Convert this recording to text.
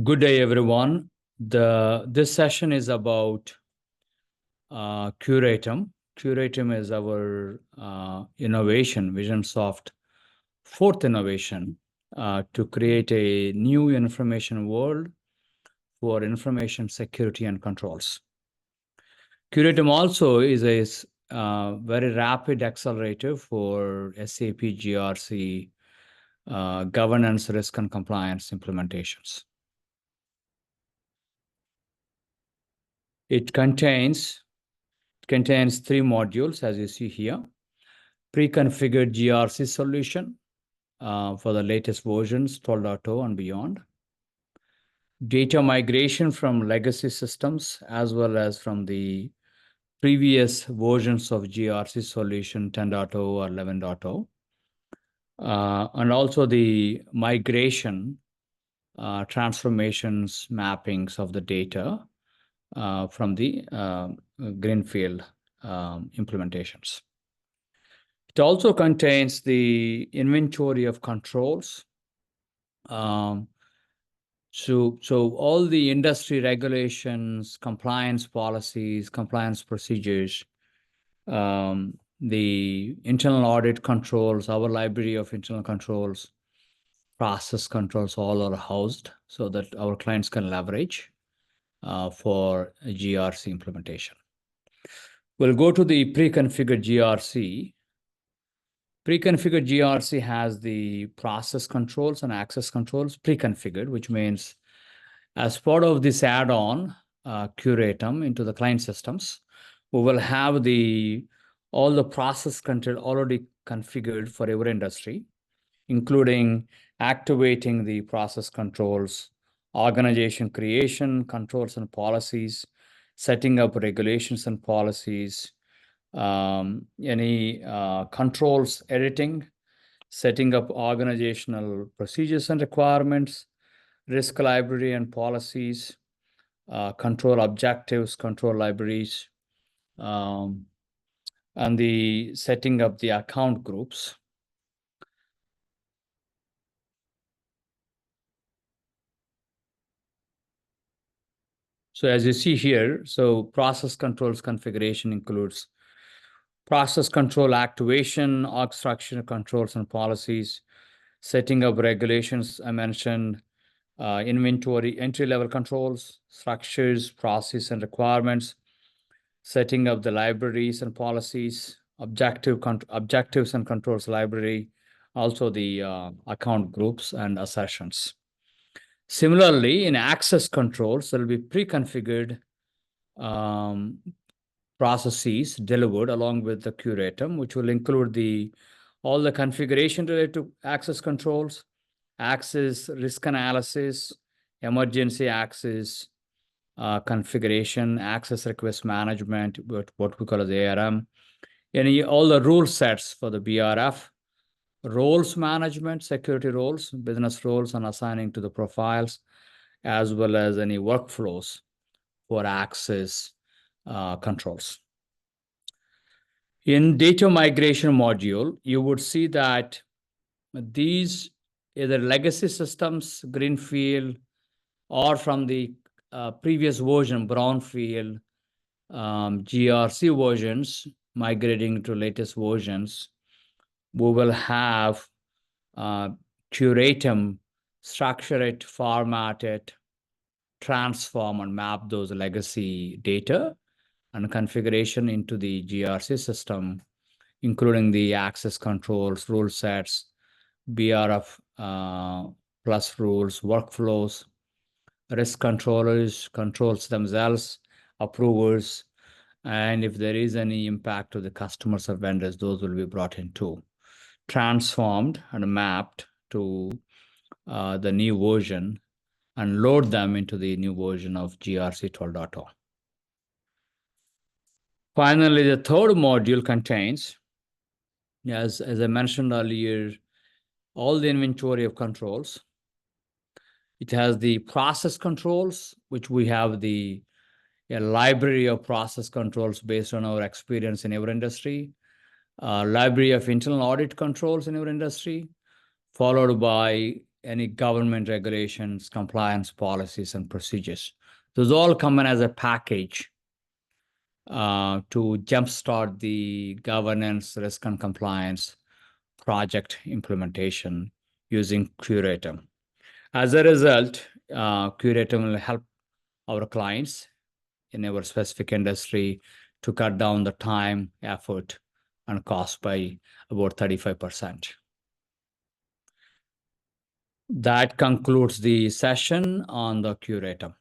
Good day, everyone. This session is about CURATUM. CURATUM is our innovation, VisionSoft fourth innovation to create a new information world for information security and controls. CURATUM also is a very rapid accelerator for SAP GRC governance, risk, and compliance implementations. It contains three modules, as you see here. Pre-configured GRC solution for the latest versions, 12.0 and beyond. Data migration from legacy systems, as well as from the previous versions of GRC solution, 10.0 or 11.0. And also the migration, transformations, mappings of the data from the greenfield implementations. It also contains the inventory of controls. So all the industry regulations, compliance policies, compliance procedures, the internal audit controls, our library of internal controls, process controls, all are housed so that our clients can leverage for GRC implementation. We'll go to the pre-configured GRC. Pre-configured GRC has the process controls and access controls pre-configured, which means as part of this add-on, CURATUM into the client systems, we will have all the process control already configured for every industry, including activating the process controls, organization creation, controls and policies, setting up regulations and policies, any controls editing, setting up organizational procedures and requirements, risk library and policies, control objectives, control libraries, and the setting up the account groups. So as you see here, so process controls configuration includes process control activation, org structure controls and policies, setting up regulations, I mentioned, inventory, entry-level controls, structures, process and requirements, setting up the libraries and policies, objectives and controls library, also the account groups and assertions. Similarly, in access controls, there will be pre-configured processes delivered along with the CURATUM, which will include all the configuration related to access controls, access risk analysis, emergency access configuration, access request management, what we call as ARM, all the rule sets for the BRF, roles management, security roles, business roles, and assigning to the profiles, as well as any workflows for access controls. In data migration module, you would see that these either legacy systems, greenfield, or from the previous version, brownfield, GRC versions, migrating to latest versions, we will have CURATUM structure it, format it, transform and map those legacy data and configuration into the GRC system, including the access controls, rule sets, BRF plus rules, workflows, risk controllers, controls themselves, approvers, and if there is any impact to the customers or vendors, those will be brought in too, transformed and mapped to the new version and load them into the new version of GRC 12.0. Finally, the third module contains, as I mentioned earlier, all the inventory of controls. It has the process controls, which we have a library of process controls based on our experience in our industry, library of internal audit controls in our industry, followed by any government regulations, compliance policies, and procedures. Those all come in as a package to jumpstart the governance, risk, and compliance project implementation using CURATUM. As a result, CURATUM will help our clients in our specific industry to cut down the time, effort, and cost by about 35%. That concludes the session on the CURATUM.